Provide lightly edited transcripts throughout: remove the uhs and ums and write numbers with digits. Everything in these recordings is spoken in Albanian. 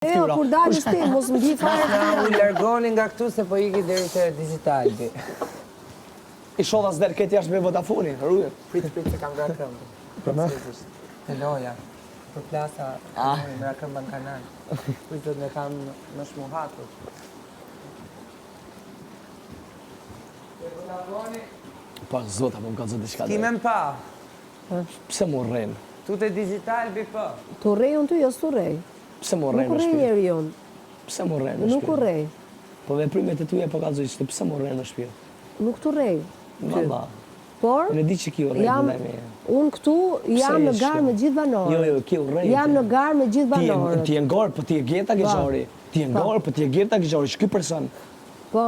Jo, kur dalë shpi, mos më di fare Na u largoni nga këtu se po iki deri te Digitalbi. I shodha s'der këtë jashtë me Vodafone, rrugë. Prit se kam gra këmbë. Për me? Te loja. Për plasa, me ra këmbën kanal. Pritet me kam më shmuhatur. Pa, zota, po më ka zot diçka. Ki me më pa? Pse mu rren? Tu te Digitalbi po. Tu rej unë ty, jo s'tu rej. Pse mu rren Nuk në rej shtëpi? njeri jonë. Pse mu rren në Nuk u shtëpi? rej. Po veprimet e tuja po ka zot ishte, pse mu rren në shtëpi? Nuk tu rej. Valla. Por, Unë e di që ki u rren jam, ndaj meje. unë këtu jam në je garë shkjo? me gjithë banorët. Jo, ki u rren. Jam në garë me gjithë banorët. Ti e ngorë, po ti e Gerta Gexhari. Ti e ngorë, po ti e Gerta Gexhari, që ky person. Po.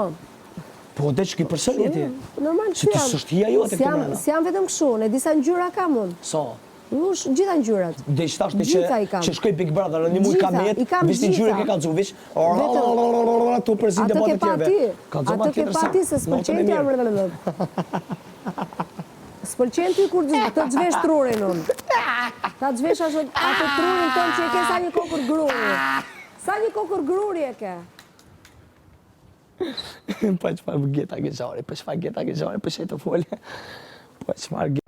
Po dhe që ky person je ti. Normal Se ti s'është hija jote këtu brenda. S'jam vetëm kështu, ne disa ngjyra kam unë. So. Ush, gjitha ngjyrat. Dhe që thashtë Gjitha i kam. që shkoj Big Brother, në një muj Gjitha, kamet, i kam vish një gjyre gjitha. ke kalzu, vish Vetëm- tu përzi Atë debatë ke pa tjerve. ti, Kalzo ma atë ke tjetër pa sa. ti se s'pëlqen ti S'pëlqen ty kur të zvesh trurin unë. Ta zvesh atë trurin tonë që e ke sa një kokër gruri. Sa një kokër gruri e ke. Po çfarë Geta Gexhari, po çfarë Geta Gexhari, po çfarë të folë. Po çfarë